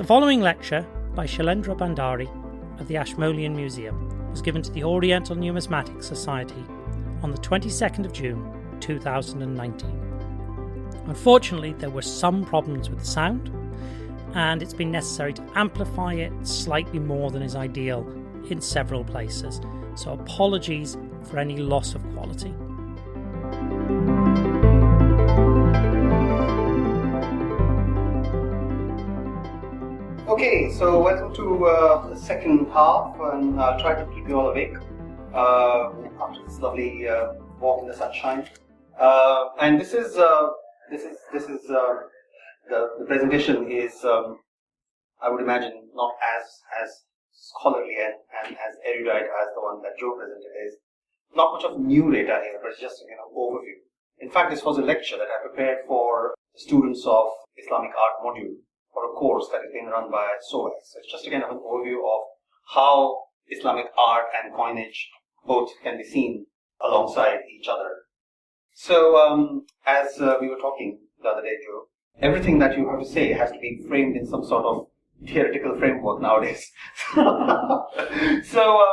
The following lecture by Shailendra Bhandare of the Ashmolean Museum was given to the Oriental Numismatic Society on the 22nd of June 2019. Unfortunately, there were some problems with the sound, and it's been necessary to amplify it slightly more than is ideal in several places, so apologies for any loss of quality. Okay, so welcome to the second half, and I'll try to keep you all awake after this lovely walk in the sunshine. And this is the presentation is I would imagine not as scholarly and as erudite as the one that Joe presented. Is not much of new data here, but it's just overview. In fact, this was a lecture that I prepared for students of Islamic art module for a course that is being run by SOAS. So it's just a kind of an overview of how Islamic art and coinage both can be seen alongside each other. So as we were talking the other day, Joe, everything that you have to say has to be framed in some sort of theoretical framework nowadays. So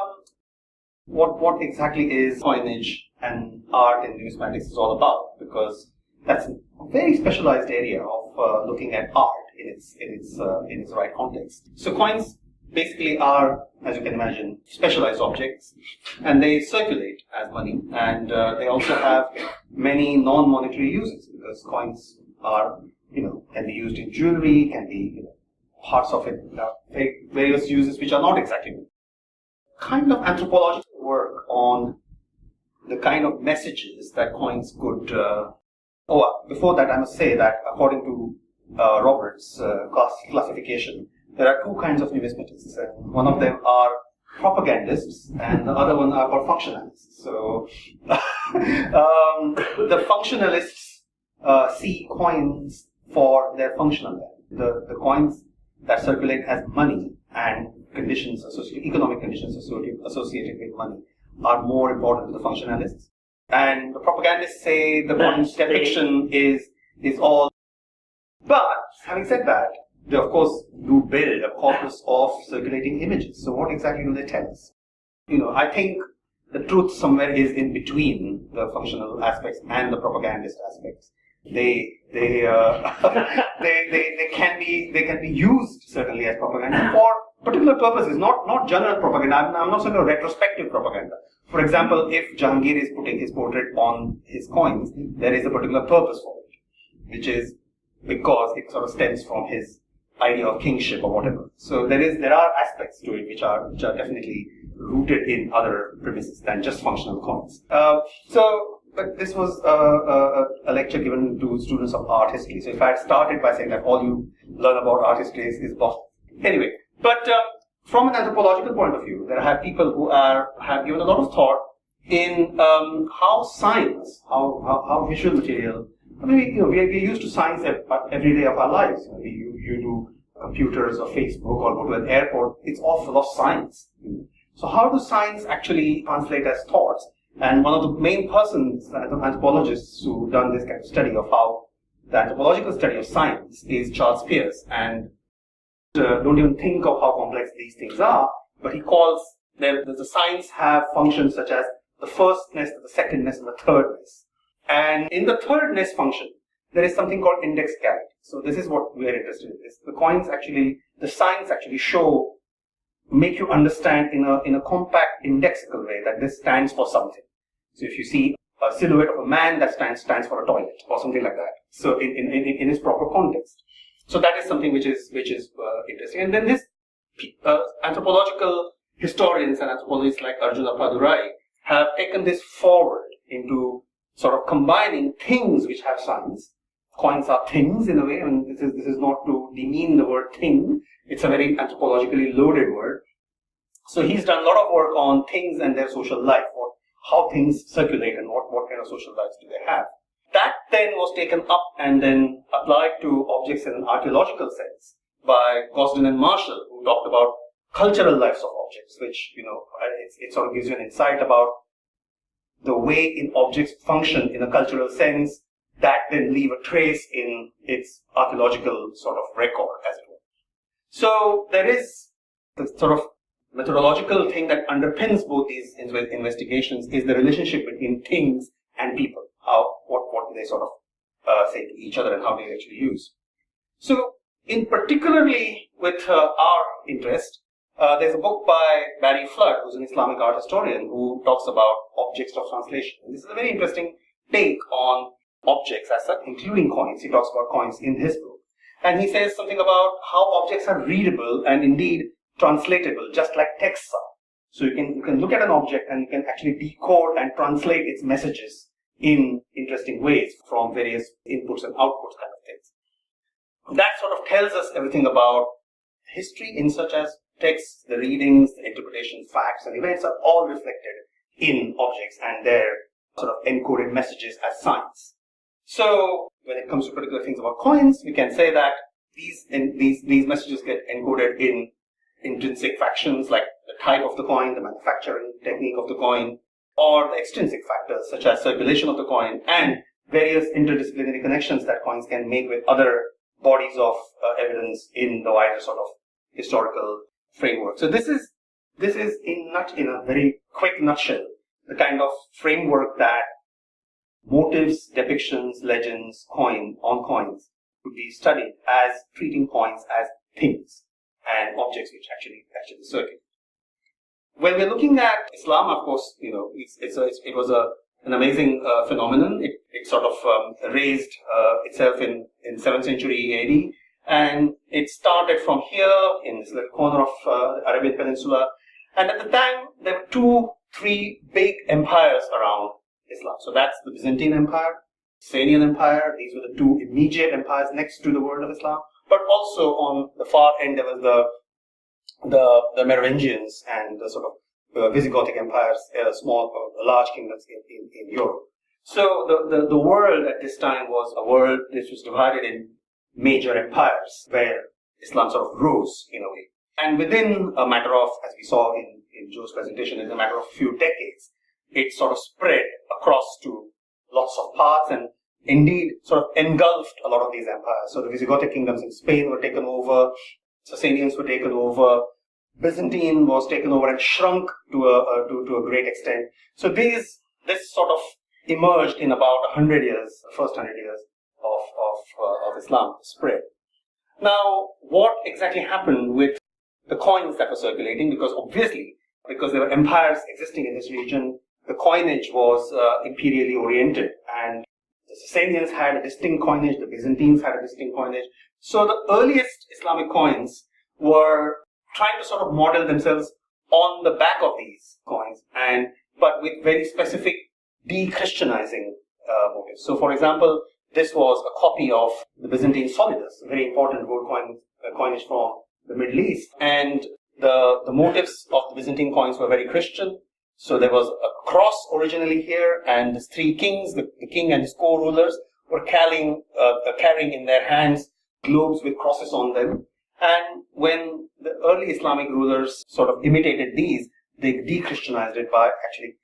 what exactly is coinage and art in numismatics is all about? Because that's a very specialized area of looking at art in its right context. So coins basically are, as you can imagine, specialized objects, and they circulate as money, and they also have many non-monetary uses, because coins are, can be used in jewelry, can be, parts of it, various uses which are not exactly kind of anthropological work on the kind of messages that coins could. Before that, I must say that according to Roberts' classification, there are two kinds of numismatists. One of them are propagandists, and the other one are called functionalists. So, the functionalists see coins for their functional value. The coins that circulate as money and conditions associated, economic conditions associated with money, are more important to the functionalists. And the propagandists say the coin's depiction is all. But having said that, they of course do build a corpus of circulating images. So what exactly do they tell us? I think the truth somewhere is in between the functional aspects and the propagandist aspects. They can be used certainly as propaganda for particular purposes, not general propaganda. I'm not saying a retrospective propaganda. For example, if Jahangir is putting his portrait on his coins, there is a particular purpose for it, which is because it sort of stems from his idea of kingship or whatever. So there are aspects to it which are definitely rooted in other premises than just functional coins. But this was a lecture given to students of art history. So if I had started by saying that all you learn about art history is both. Anyway, but from an anthropological point of view, there have people who have given a lot of thought in how science, how visual material. I mean, we're used to science every day of our lives. You do computers or Facebook or go to an airport. It's all full of science. So how does science actually translate as thoughts? And one of the main persons, anthropologists who've done this kind of study of how the anthropological study of science is Charles Peirce. And don't even think of how complex these things are, but he calls the science have functions such as the firstness, the secondness, and the thirdness. And in the thirdness function, there is something called indexicality. So this is what we are interested in. The signs actually make you understand in a compact indexical way that this stands for something. So if you see a silhouette of a man, that stands for a toilet or something like that. So in its proper context. So that is something which is interesting. And then this anthropological historians and anthropologists like Arjuna Padurai have taken this forward into sort of combining things which have signs. Coins are things in a way, and this is not to demean the word thing. It's a very anthropologically loaded word. So he's done a lot of work on things and their social life, how things circulate and what kind of social lives do they have. That then was taken up and then applied to objects in an archaeological sense by Gosden and Marshall, who talked about cultural lives of objects, which, it sort of gives you an insight about the way in objects function in a cultural sense that then leave a trace in its archaeological sort of record, as it were. So there is the sort of methodological thing that underpins both these investigations is the relationship between things and people. What do they sort of say to each other and how do they actually use? So, in particularly with our interest, there's a book by Barry Flood, who's an Islamic art historian, who talks about objects of translation. And this is a very interesting take on objects as such, including coins. He talks about coins in his book. And he says something about how objects are readable and indeed translatable, just like texts are. So you can look at an object and you can actually decode and translate its messages in interesting ways from various inputs and outputs kind of things. That sort of tells us everything about history in such as texts, the readings, the interpretations, facts and events are all reflected in objects and their sort of encoded messages as signs. So when it comes to particular things about coins, we can say that these messages get encoded in intrinsic factions like the type of the coin, the manufacturing technique of the coin, or the extrinsic factors such as circulation of the coin and various interdisciplinary connections that coins can make with other bodies of evidence in the wider sort of historical framework. So this is in a very quick nutshell the kind of framework that motifs, depictions, legends, on coins would be studied as treating coins as things and objects which actually circulate. When we're looking at Islam, of course, it was an amazing phenomenon. It sort of raised itself in 7th century AD, and it started from here in this little corner of the Arabian Peninsula. And at the time, there were 2-3 big empires around Islam. So that's the Byzantine Empire, Sasanian Empire. These were the 2 immediate empires next to the world of Islam. But also on the far end, there was the Merovingians and the sort of Visigothic empires, large kingdoms in Europe. So the world at this time was a world which was divided in major empires where Islam sort of rose in a way. And within a matter of, as we saw in Joe's presentation, in a matter of few decades, it sort of spread across to lots of parts and indeed sort of engulfed a lot of these empires. So the Visigothic kingdoms in Spain were taken over, Sasanians were taken over, Byzantine was taken over and shrunk to a great extent. So this sort of emerged in about 100 years, the first 100 years of Islam spread. Now, what exactly happened with the coins that were circulating? Because obviously, because there were empires existing in this region, the coinage was imperially oriented, and the Sasanians had a distinct coinage, the Byzantines had a distinct coinage. So the earliest Islamic coins were trying to sort of model themselves on the back of these coins, but with very specific de-Christianizing motives. So, for example, this was a copy of the Byzantine solidus, a very important gold coinage from the Middle East, and the motifs of the Byzantine coins were very Christian. So there was a cross originally here, and the 3 kings, the king and his co-rulers, were carrying in their hands globes with crosses on them. And when the early Islamic rulers sort of imitated these, they de-Christianized it by actually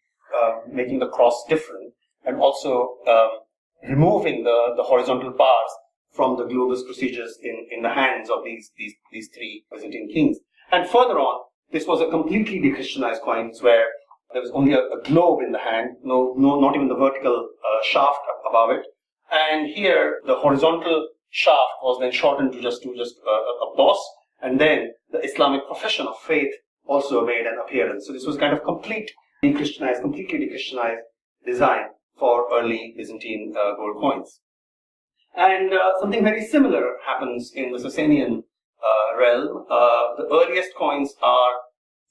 making the cross different and also removing the horizontal bars from the globus procedures in the hands of these 3 Byzantine kings. And further on, this was a completely de-Christianized coins where there was only a globe in the hand, not even the vertical shaft above it. And here, the horizontal shaft was then shortened to just a boss, and then the Islamic profession of faith also made an appearance. So this was kind of completely de-Christianized design for early Byzantine gold coins. And something very similar happens in the Sasanian realm. The earliest coins are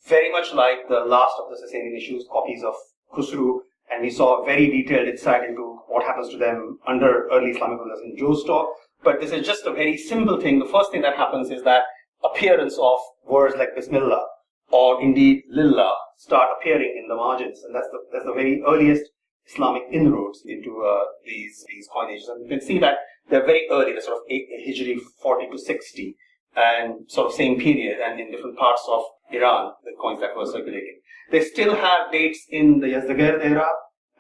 very much like the last of the Sasanian issues, copies of Khusru, and we saw a very detailed insight into what happens to them under early Islamic rulers in Joe's talk. But this is just a very simple thing. The first thing that happens is that appearance of words like Bismillah or indeed Lillah start appearing in the margins, and that's the very earliest Islamic inroads into these coinages. And you can see that they're very early, they're sort of Hijri 40 to 60, and sort of same period, and in different parts of Iran, the coins that were circulating. They still have dates in the Yazdagerd era,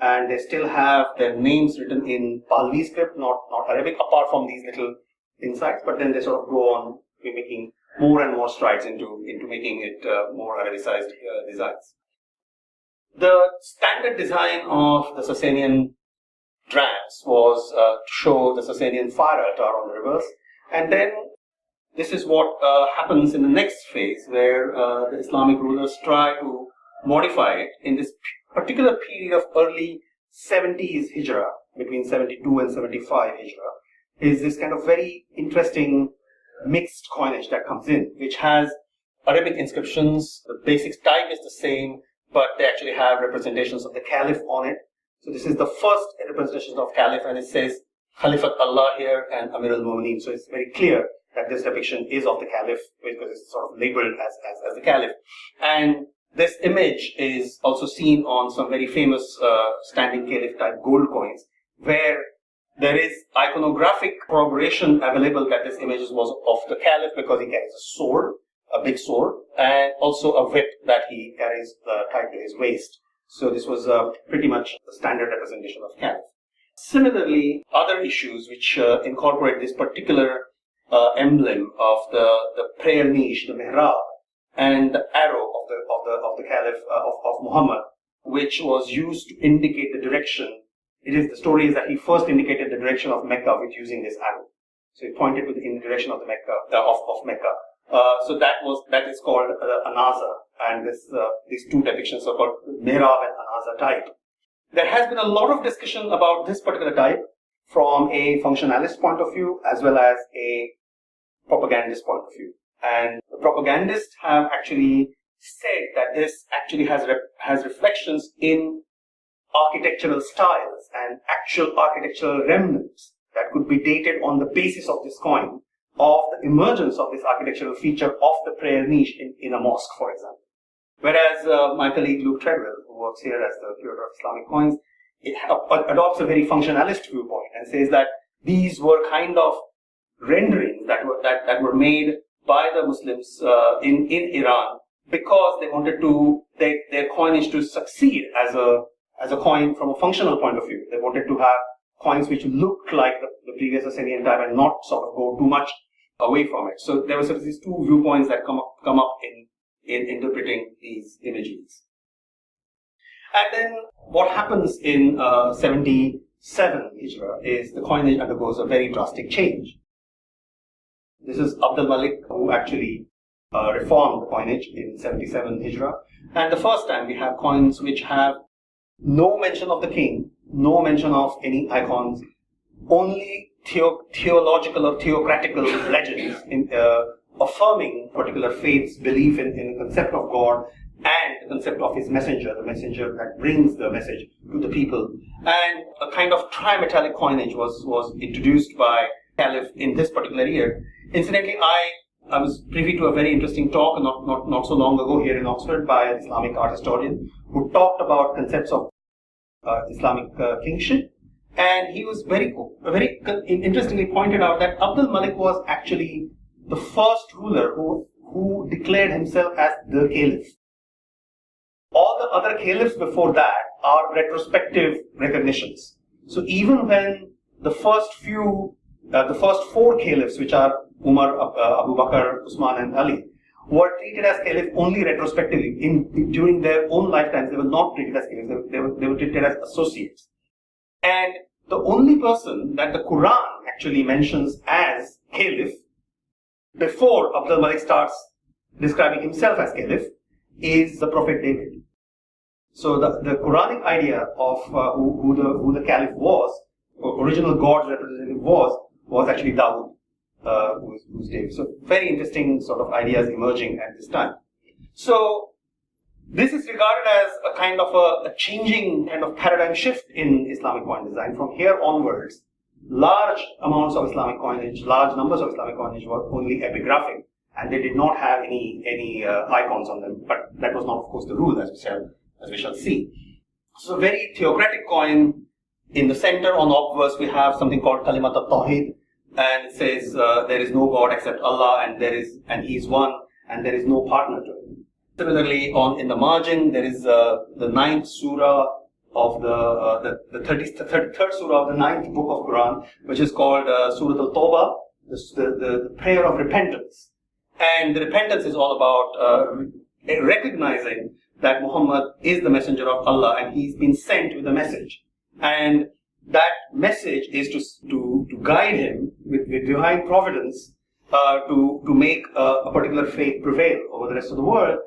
and they still have their names written in Pahlavi script, not Arabic, apart from these little insights, but then they sort of go on been making more and more strides into making it more Arabicized designs. The standard design of the Sasanian drams was to show the Sasanian fire altar on the reverse, and then this is what happens in the next phase, where the Islamic rulers try to modify it in this particular period of early 70s Hijrah, between 72 and 75 Hijrah, is this kind of very interesting mixed coinage that comes in, which has Arabic inscriptions. The basic type is the same, but they actually have representations of the Caliph on it. So this is the first representation of Caliph, and it says Khalifat Allah here and Amir al-Mu'mineen. So it's very clear that this depiction is of the Caliph, because it's sort of labeled as the Caliph. And this image is also seen on some very famous standing Caliph type gold coins, where there is iconographic corroboration available that this image was of the Caliph, because he carries a sword, a big sword, and also a whip that he carries tied to his waist. So this was pretty much the standard representation of Caliph. Similarly, other issues which incorporate this particular emblem of the prayer niche, the mihrab, and the arrow of the Caliph of Muhammad, which was used to indicate the direction. The story is that he first indicated the direction of Mecca with using this arrow. So he pointed in the direction of the Mecca of Mecca. So that is called anaza, and these two depictions are called mihrab and anaza type. There has been a lot of discussion about this particular type from a functionalist point of view as well as a propagandist point of view. And the propagandists have actually said that this actually has reflections in architectural styles and actual architectural remnants that could be dated on the basis of this coin, of the emergence of this architectural feature of the prayer niche in a mosque, for example. Whereas my colleague Luke Treadwell, who works here as the curator of Islamic coins, adopts a very functionalist viewpoint and says that these were kind of renderings that were made by the Muslims in Iran, because they wanted their coinage to succeed as a coin from a functional point of view. They wanted to have coins which looked like the previous Sasanian type and not sort of go too much away from it. So there were sort of these two viewpoints that come up in interpreting these images. And then what happens in 77 Hijrah is the coinage undergoes a very drastic change. This is al-Malik, who actually reformed the coinage in 77 Hijrah. And the first time we have coins which have no mention of the king, no mention of any icons, only theological or theocratical legends affirming particular faith's belief in the concept of God and the concept of his messenger, the messenger that brings the message to the people. And a kind of trimetallic coinage was introduced by Caliph in this particular year. Incidentally, I was privy to a very interesting talk not so long ago here in Oxford by an Islamic art historian who talked about concepts of Islamic kingship, and he was very interestingly pointed out that al-Malik was actually the first ruler who declared himself as the Caliph. All the other caliphs before that are retrospective recognitions. So even when the first four caliphs, which are Umar, Abu Bakr, Usman, and Ali, were treated as caliph only retrospectively. During their own lifetimes, they were not treated as caliphs. They were treated as associates. And the only person that the Quran actually mentions as caliph before al-Malik starts describing himself as caliph is the Prophet David. So the Quranic idea of who the caliph was, original God's representative was actually Dawood. Who's David. So very interesting sort of ideas emerging at this time. So this is regarded as a kind of a changing kind of paradigm shift in Islamic coin design. From here onwards, large amounts of Islamic coinage, large numbers of Islamic coinage were only epigraphic, and they did not have any icons on them. But that was not, of course, the rule, as we shall see. So very theocratic coin. In the center on the obverse, we have something called Kalimat al-Tawhid. And it says there is no God except Allah, and He is one, and there is no partner to Him. Similarly, in the margin, there is the 9th surah of the 33rd surah of the 9th book of Quran, which is called Surah al-Tawbah, the prayer of repentance. And the repentance is all about recognizing that Muhammad is the messenger of Allah and he's been sent with a message. And that message is to guide him with divine providence to make a particular faith prevail over the rest of the world.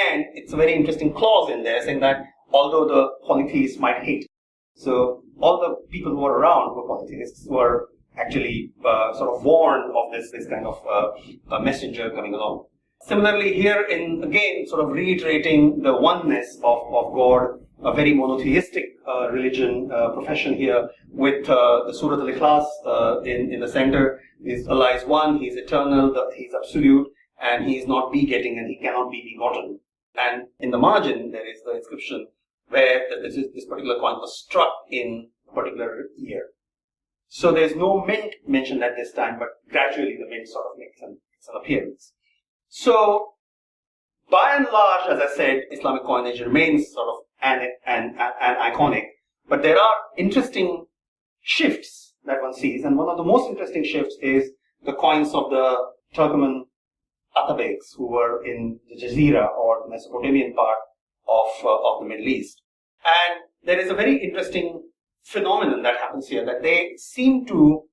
And it's a very interesting clause in there saying that although the polytheists might hate, so all the people who were around who were polytheists were actually sort of warned of this kind of messenger coming along. Similarly, here in again sort of reiterating the oneness of God, a very monotheistic religion profession here with the Surah Al-Ikhlas in the center. Is Allah is one, He is eternal, He is absolute, and He is not begetting and He cannot be begotten. And in the margin there is the inscription where this particular coin was struck in a particular year. So there's no mint mentioned at this time, but gradually the mint sort of makes an appearance. So by and large, as I said, Islamic coinage remains sort of an iconic, but there are interesting shifts that one sees, and one of the most interesting shifts is the coins of the Turkoman Atabeks who were in the Jazeera or the Mesopotamian part of the Middle East. And there is a very interesting phenomenon that happens here, that they seem to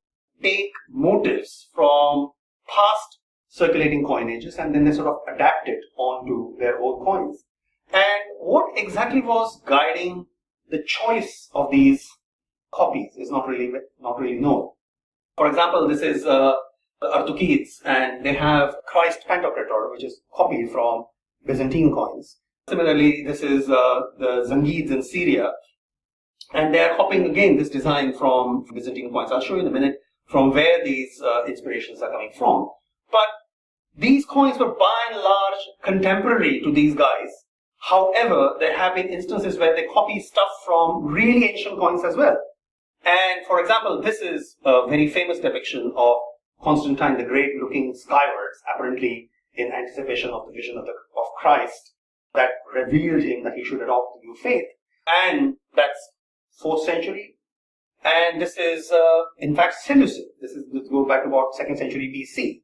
take motifs from past circulating coinages and then they sort of adapt it onto their own coins. And what exactly was guiding the choice of these copies is not really known. For example, this is the Cartouches, and they have Christ Pantocrator, which is copied from Byzantine coins. Similarly, this is the Zangids in Syria, and they are copying again this design from Byzantine coins. I'll show you in a minute from where these inspirations are coming from. But these coins were by and large contemporary to these guys. However, there have been instances where they copy stuff from really ancient coins as well. And for example, this is a very famous depiction of Constantine the Great looking skywards, apparently in anticipation of the vision of Christ that revealed him that he should adopt the new faith. And that's 4th century. And this is, in fact, Seleucid. This goes back to about 2nd century BC.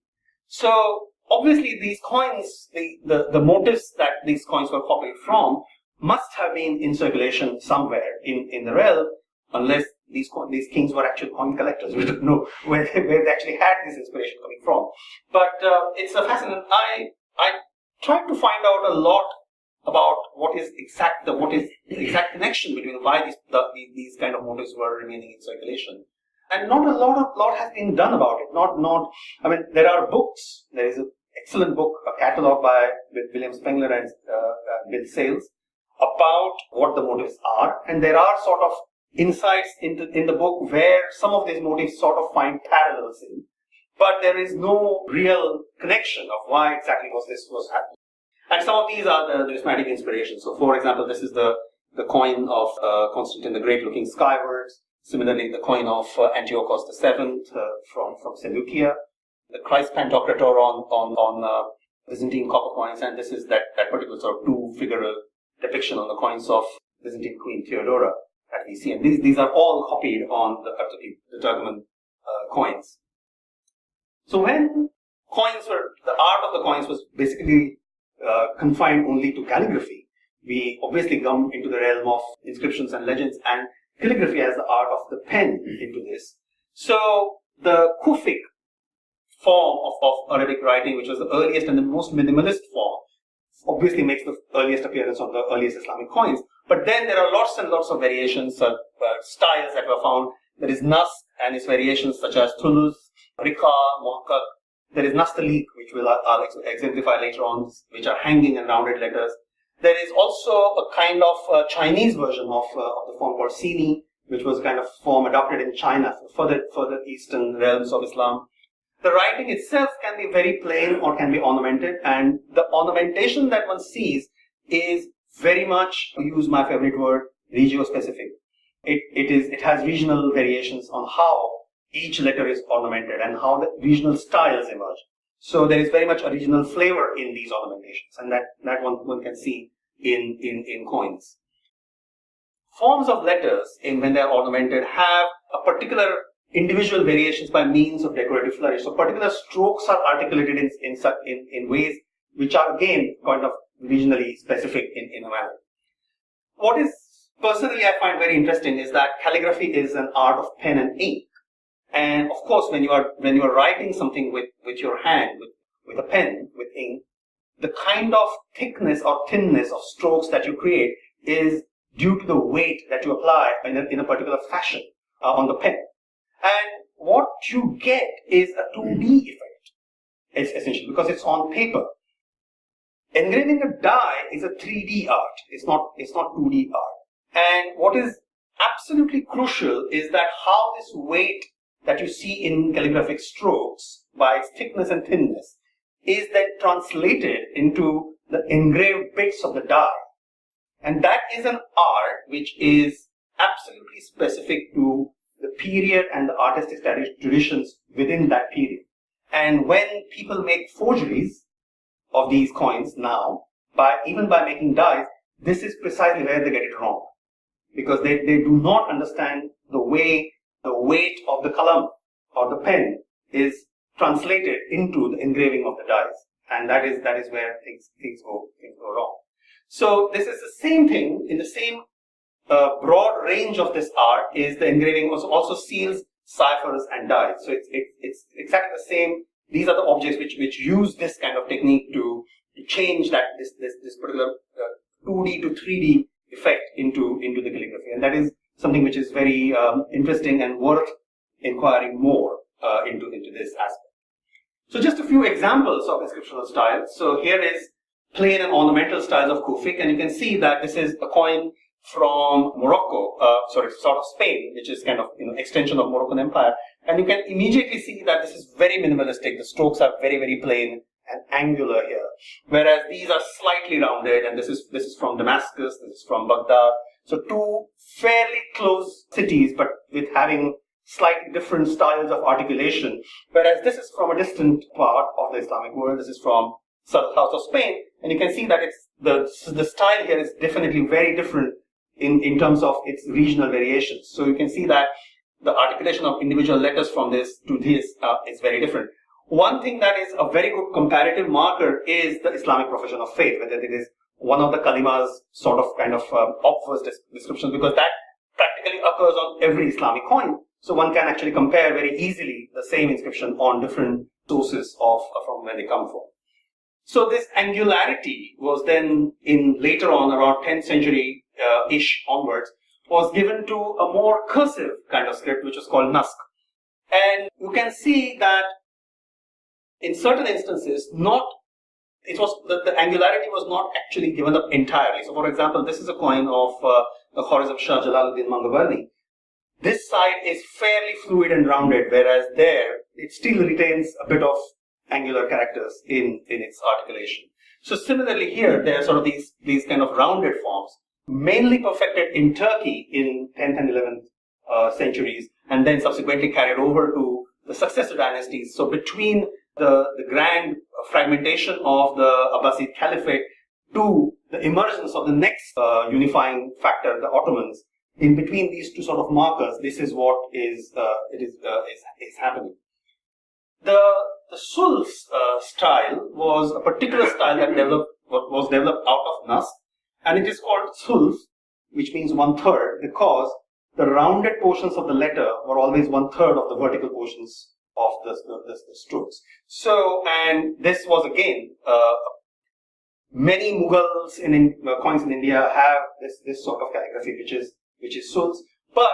So obviously, these coins, the motifs that these coins were copied from must have been in circulation somewhere in the realm, unless these kings were actual coin collectors. We don't know where they actually had this inspiration coming from. But it's a fascinating. I tried to find out a lot about what is the exact connection between why these kind of motifs were remaining in circulation. And not a lot has been done about it. I mean, there are books. There is an excellent book, a catalogue with William Spengler and Bill Sales about what the motifs are. And there are sort of insights in the book where some of these motifs sort of find parallels in. But there is no real connection of why exactly this was happening. And some of these are the numismatic inspirations. So, for example, this is the coin of Constantine the Great looking skywards. Similarly, the coin of Antiochus VII from Seleucia, the Christ Pantocrator on Byzantine copper coins, and this is that particular sort of two-figural depiction on the coins of Byzantine Queen Theodora that we see. And these are all copied on the Turkoman coins. So when the art of the coins was basically confined only to calligraphy, we obviously come into the realm of inscriptions and legends and calligraphy as the art of the pen into this. So the Kufic form of Arabic writing, which was the earliest and the most minimalist form, obviously makes the earliest appearance on the earliest Islamic coins. But then there are lots and lots of variations, styles that were found. There is Naskh and its variations such as Thuluth, Rika, Muhakkak. There is Nastal'iq, which I'll exemplify later on, which are hanging and rounded letters. There is also a kind of Chinese version of the form called Sini, which was kind of form adopted in China for further eastern realms of Islam. The writing itself can be very plain or can be ornamented, and the ornamentation that one sees is very much, to use my favorite word, regio-specific. It has regional variations on how each letter is ornamented and how the regional styles emerge. So there is very much a regional flavor in these ornamentations, and that one can see in coins. Forms of letters, when they are ornamented, have a particular individual variations by means of decorative flourish. So particular strokes are articulated in ways which are again kind of regionally specific in a manner. What is personally I find very interesting is that calligraphy is an art of pen and ink. And of course, when you are writing something with your hand, with a pen, with ink, the kind of thickness or thinness of strokes that you create is due to the weight that you apply in a particular fashion on the pen. And what you get is a 2D effect, it's essentially, because it's on paper. Engraving a die is a 3D art. It's not 2D art. And what is absolutely crucial is that how this weight that you see in calligraphic strokes by its thickness and thinness is then translated into the engraved bits of the die. And that is an art which is absolutely specific to the period and the artistic traditions within that period. And when people make forgeries of these coins now, even by making dies, this is precisely where they get it wrong. Because they do not understand the way the weight of the column or the pen is translated into the engraving of the dies. And that is where things go wrong. So this is the same thing, in the same broad range of this art is the engraving also seals, ciphers and dies. So it's exactly the same. These are the objects which use this kind of technique to change this particular 2D to 3D effect into the calligraphy. And that is something which is very interesting and worth inquiring more into this aspect. So just a few examples of inscriptional styles. So here is plain and ornamental styles of Kufic, and you can see that this is a coin from Morocco, sort of Spain, which is kind of extension of Moroccan Empire. And you can immediately see that this is very minimalistic. The strokes are very, very plain and angular here, whereas these are slightly rounded. And this is from Damascus, this is from Baghdad. So two fairly close cities, but with having slightly different styles of articulation. Whereas this is from a distant part of the Islamic world. This is from south of Spain, and you can see that it's the style here is definitely very different in terms of its regional variations. So you can see that the articulation of individual letters from this to this is very different. One thing that is a very good comparative marker is the Islamic profession of faith, whether it is one of the kalimas sort of kind of obverse descriptions, because that practically occurs on every Islamic coin. So one can actually compare very easily the same inscription on different sources from where they come from. So this angularity was then later on around 10th century ish onwards was given to a more cursive kind of script which was called Naskh. And you can see that in certain instances the angularity was not actually given up entirely. So for example, this is a coin of the Khwarizm Shah Jalaluddin Mangabardi. This side is fairly fluid and rounded, whereas there it still retains a bit of angular characters in its articulation. So similarly here, there are sort of these kind of rounded forms, mainly perfected in Turkey in 10th and 11th centuries, and then subsequently carried over to the successor dynasties. So between the grand fragmentation of the Abbasid Caliphate to the emergence of the next unifying factor, the Ottomans, in between these two sort of markers, this is what is happening. The Thuluth style was a particular style that was developed out of Naskh, and it is called Thuluth, which means 1/3, because the rounded portions of the letter were always 1/3 of the vertical portions of the strokes. So, and this was again, many Mughals coins in India have this sort of calligraphy, which is Thuluth, but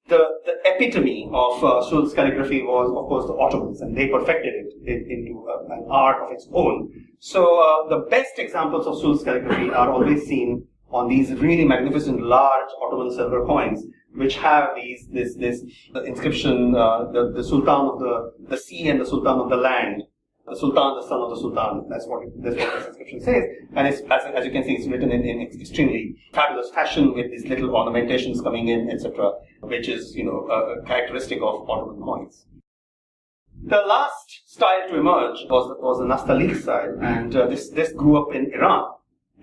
the epitome of Thuluth calligraphy was, of course, the Ottomans, and they perfected it into an art of its own. So the best examples of Thuluth calligraphy are always seen on these really magnificent large Ottoman silver coins, which have this inscription, the Sultan of the sea and the Sultan of the land. The Sultan, the son of the Sultan. That's what this inscription says. And it's, as you can see, it's written in extremely fabulous fashion with these little ornamentations coming in, etc., which is, a characteristic of Ottoman coins. The last style to emerge was the Nastal'iq style, and this grew up in Iran.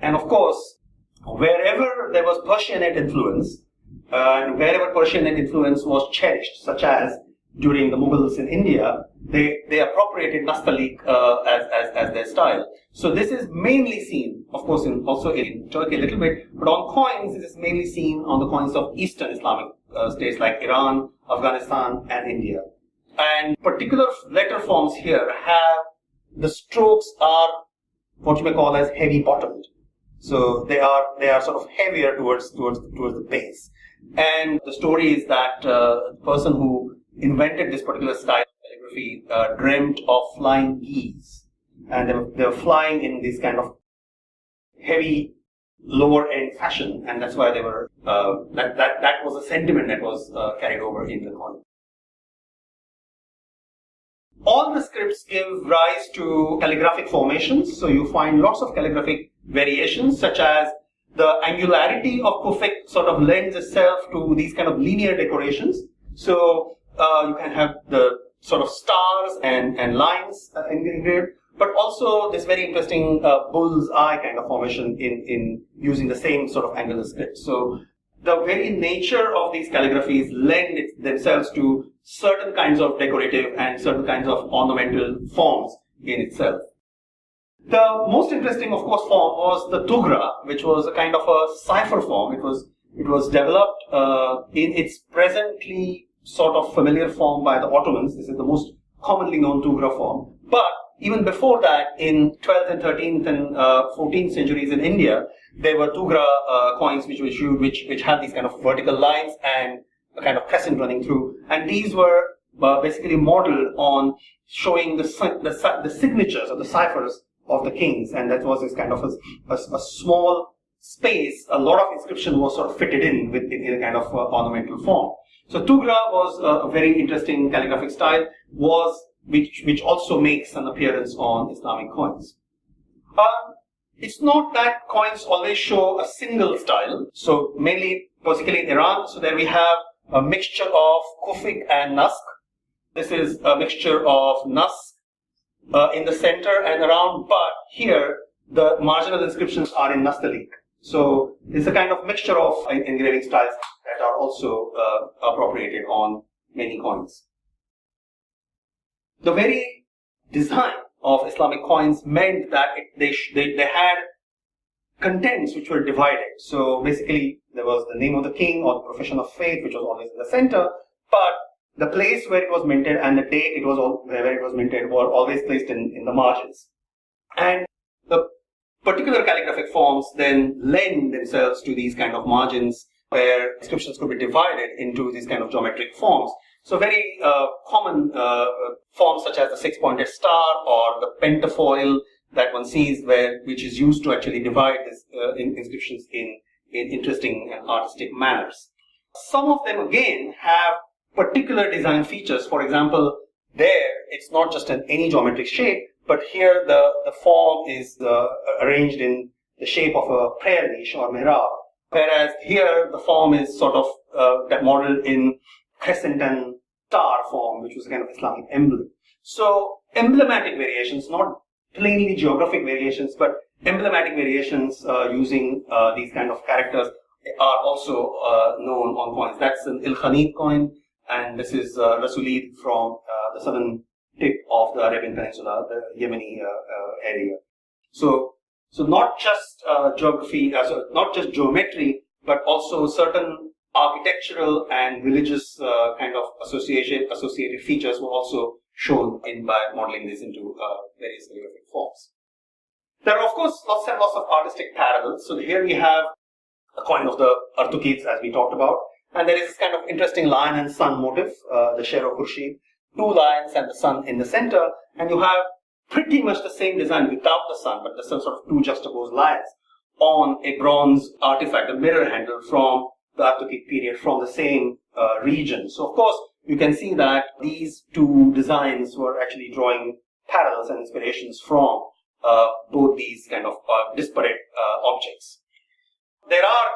And of course, wherever there was Persianate influence, and wherever Persianate influence was cherished, such as during the Mughals in India, they appropriated Nastal'iq as their style. So this is mainly seen, of course, also in Turkey a little bit, but on coins, this is mainly seen on the coins of Eastern Islamic states like Iran, Afghanistan, and India. And particular letter forms here have the strokes are what you may call as heavy bottomed. So they are sort of heavier towards the base. And the story is that the person who invented this particular style of calligraphy dreamt of flying geese, and they were flying in this kind of heavy lower end fashion, and that's why they were that was a sentiment that was carried over in the coin. All the scripts give rise to calligraphic formations, so you find lots of calligraphic variations, such as the angularity of Kufic sort of lends itself to these kind of linear decorations. So you can have the sort of stars and lines engraved, but also this very interesting bull's eye kind of formation in using the same sort of angular script. So the very nature of these calligraphies lend themselves to certain kinds of decorative and certain kinds of ornamental forms in itself. The most interesting, of course, form was the tugra, which was a kind of a cipher form. It was developed in its presently sort of familiar form by the Ottomans. This is the most commonly known tugra form. But even before that, in 12th and 13th and 14th centuries in India, there were tugra coins which were issued, which had these kind of vertical lines and a kind of crescent running through. And these were basically modeled on showing the signatures or the ciphers of the kings. And that was this kind of a small space. A lot of inscription was sort of fitted in a kind of ornamental form. So tugra was a very interesting calligraphic style, which also makes an appearance on Islamic coins. It's not that coins always show a single style. So mainly, particularly in Iran, so there we have a mixture of Kufic and Naskh. This is a mixture of Naskh in the center and around, but here the marginal inscriptions are in Nastal'iq. So it's a kind of mixture of engraving styles that are also appropriated on many coins. The very design of Islamic coins meant that they had contents which were divided. So basically, there was the name of the king or the profession of faith, which was always in the center, but the place where it was minted and the date where it was minted were always placed in the margins. And the particular calligraphic forms then lend themselves to these kind of margins where inscriptions could be divided into these kind of geometric forms. So very common forms such as the six-pointed star or the pentafoil that one sees, which is used to actually divide these inscriptions in interesting and artistic manners. Some of them again have particular design features. For example, there it's not just any geometric shape, but here the form is arranged in the shape of a prayer niche or mihrab, whereas here the form is sort of modeled in crescent and star form, which was a kind of Islamic emblem. So emblematic variations, not plainly geographic variations, but emblematic variations using these kind of characters are also known on coins. That's an al-Khanid coin, and this is Rasulid from the southern tip of the Arabian Peninsula, the Yemeni area. So not just geography, not just geometry, but also certain architectural and religious kind of associated features were also shown by modeling this into various calligraphic forms. There are, of course, lots and lots of artistic parallels. So here we have a coin of the Artukids, as we talked about, and there is this kind of interesting lion and sun motif, the Shero Khurshid, two lions and the sun in the center, and you have pretty much the same design without the sun, but the sort of two juxtaposed lions on a bronze artifact, a mirror handle from the Artukid period from the same region. So, of course, you can see that these two designs were actually drawing parallels and inspirations from both these kind of disparate objects. There are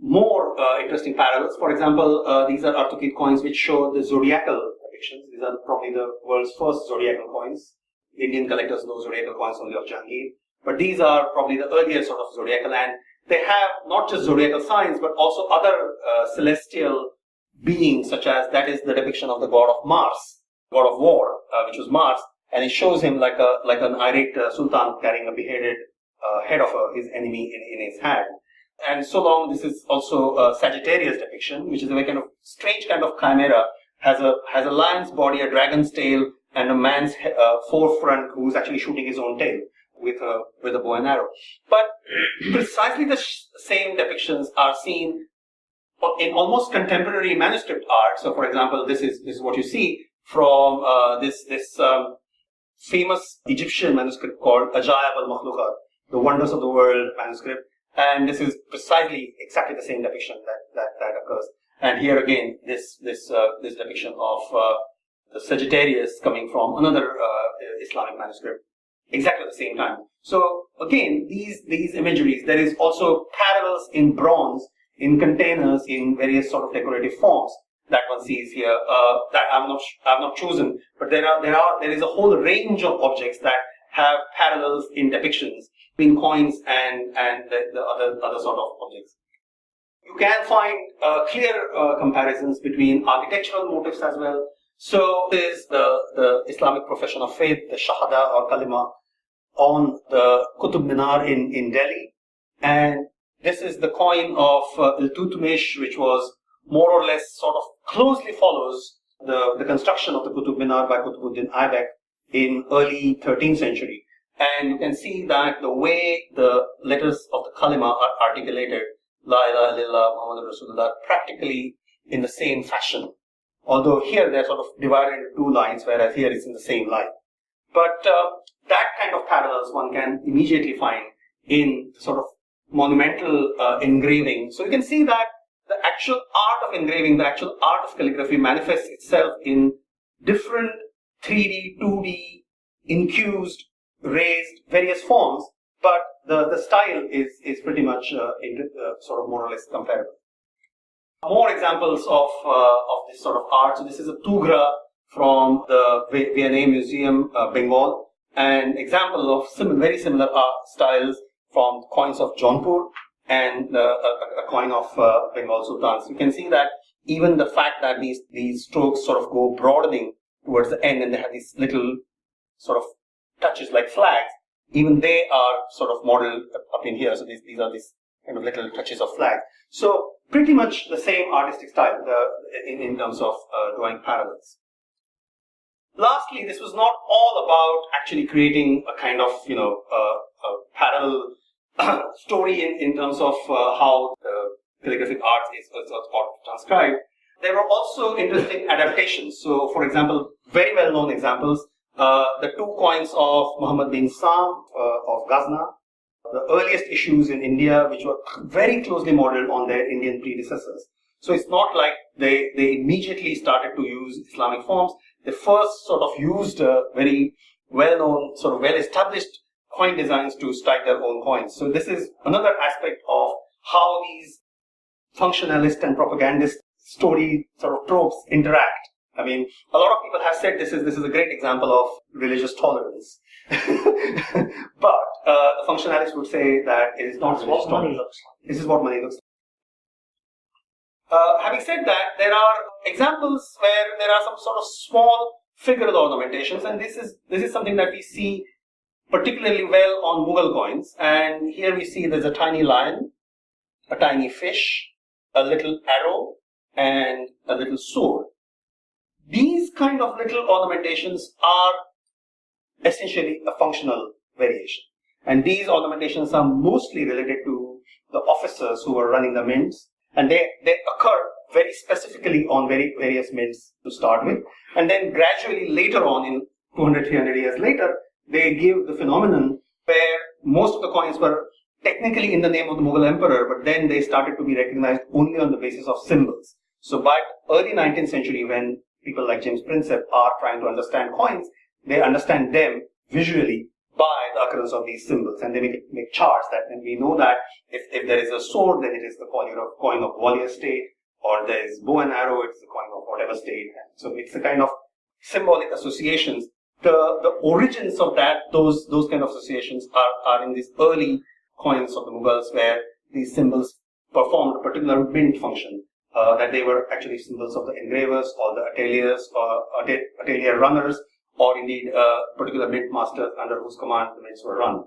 more interesting parallels. For example, these are Artukid coins which show the zodiacal depictions. These are probably the world's first zodiacal coins. Indian collectors know zodiacal coins only of Jahangir, but these are probably the earlier sort of zodiacal, and they have not just zodiacal signs but also other celestial beings, such as that is the depiction of the god of Mars, god of war, which was Mars, and it shows him like an irate sultan carrying a beheaded head of his enemy in his hand. And so long, this is also a Sagittarius depiction, which is a very kind of strange kind of chimera, has a lion's body, a dragon's tail, and a man's forefront who's actually shooting his own tail with a bow and arrow. But precisely the same depictions are seen in almost contemporary manuscript art. So, for example, this is what you see from this famous Egyptian manuscript called Ajaib al-Makhluqat, the Wonders of the World manuscript. And this is precisely exactly the same depiction that occurs. And here again, this depiction of the Sagittarius coming from another Islamic manuscript, exactly at the same time. So again, these imageries, there is also parallels in bronze, in containers, in various sort of decorative forms that one sees here. That I've not chosen, but there is a whole range of objects that have parallels in depictions between coins and the other sort of objects. You can find clear comparisons between architectural motifs as well. So there is the Islamic profession of faith, the Shahada or Kalima, on the Qutb Minar in Delhi. And this is the coin of Iltutmish, which was more or less sort of closely follows the construction of the Qutb Minar by Qutbuddin Aibak in early 13th century. And you can see that the way the letters of the Kalima are articulated, La ilaha illallah Muhammadur Rasulullah, practically in the same fashion. Although here they're sort of divided into two lines, whereas here it's in the same line. But that kind of parallels one can immediately find in sort of monumental engraving. So you can see that the actual art of engraving, the actual art of calligraphy manifests itself in different 3D, 2D, infused, raised, various forms, but the style is pretty much sort of more or less comparable. More examples of this sort of art. So this is a Tugra from the V&A Museum, Bengal, an example of very similar art styles from coins of Jaunpur and a coin of Bengal Sultans. You can see that even the fact that these strokes sort of go broadening towards the end and they have these little sort of touches like flags, even they are sort of modeled up in here. So these are these kind of little touches of flags. So pretty much the same artistic style in terms of drawing parallels. Lastly, this was not all about actually creating a kind of a parallel story in terms of how calligraphic art is transcribed. There were also interesting adaptations. So, for example, very well-known examples, the two coins of Muhammad bin Sam of Ghazna, the earliest issues in India, which were very closely modeled on their Indian predecessors. So it's not like they immediately started to use Islamic forms. They first sort of used very well-known, sort of well-established coin designs to strike their own coins. So this is another aspect of how these functionalist and propagandist story sort of tropes interact. I mean, a lot of people have said this is a great example of religious tolerance. But the functionalists would say that it is not religious tolerance. This is what money looks like. Having said that, there are examples where there are some sort of small figural ornamentations, and this is something that we see particularly well on Mughal coins. And here we see there's a tiny lion, a tiny fish, a little arrow, and a little sword. These kind of little ornamentations are essentially a functional variation. And these ornamentations are mostly related to the officers who are running the mints. And they occur very specifically on various mints to start with. And then gradually later on, in 200, 300 years later, they give the phenomenon where most of the coins were technically in the name of the Mughal emperor, but then they started to be recognized only on the basis of symbols. So by early 19th century, when people like James Prinsep are trying to understand coins, they understand them visually by the occurrence of these symbols, and they make charts that, and we know that if there is a sword, then it is the coin of Gwalior state, or there is bow and arrow, it's the coin of whatever state. And so it's a kind of symbolic associations. The origins of those kind of associations are in these early coins of the Mughals, where these symbols performed a particular mint function that they were actually symbols of the engravers or the ateliers or atelier runners, or indeed particular mint masters under whose command the mints were run.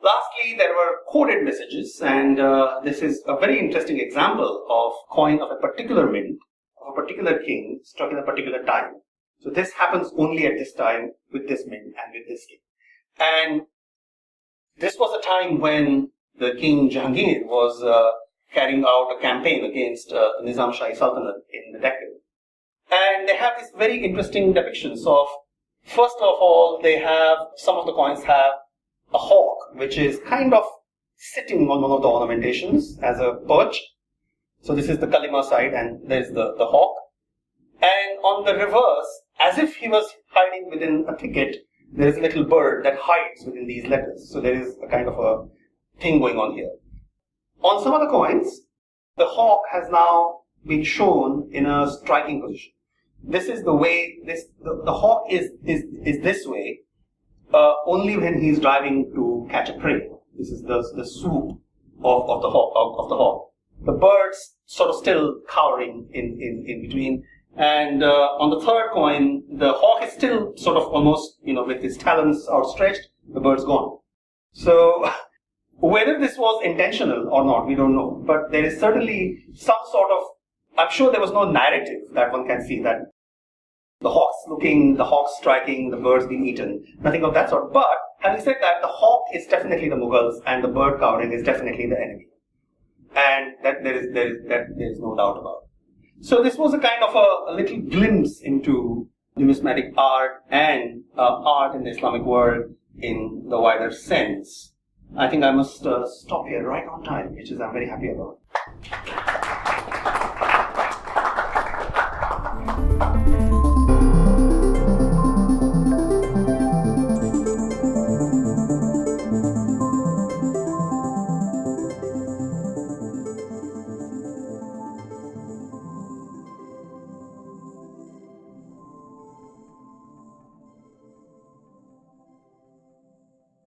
Lastly, there were coded messages, and this is a very interesting example of coin of a particular mint, of a particular king, struck in a particular time. So this happens only at this time with this mint and with this king. And this was a time when the King Jahangir was carrying out a campaign against Nizam Shahi Sultanate in the Deccan. And they have these very interesting depictions of, first of all, some of the coins have a hawk, which is kind of sitting on one of the ornamentations as a perch. So this is the Kalima side, and there's the hawk. And on the reverse, as if he was hiding within a thicket, there is a little bird that hides within these letters. So there is a kind of a thing going on here. On some of the coins, the hawk has now been shown in a striking position. This is the way, the hawk is this way, only when he is driving to catch a prey. This is the swoop of the hawk. The bird's sort of still cowering in between. And on the third coin, the hawk is still sort of almost, with his talons outstretched, the bird's gone. So, whether this was intentional or not, we don't know. But there is certainly some sort of, I'm sure there was no narrative that one can see that the hawk's looking, the hawk's striking, the bird's being eaten, nothing of that sort. But having said that, the hawk is definitely the Mughals and the bird cowering is definitely the enemy. And that there is no doubt about. So this was a kind of a little glimpse into numismatic art and art in the Islamic world in the wider sense. I think I must stop here right on time, which is I'm very happy about.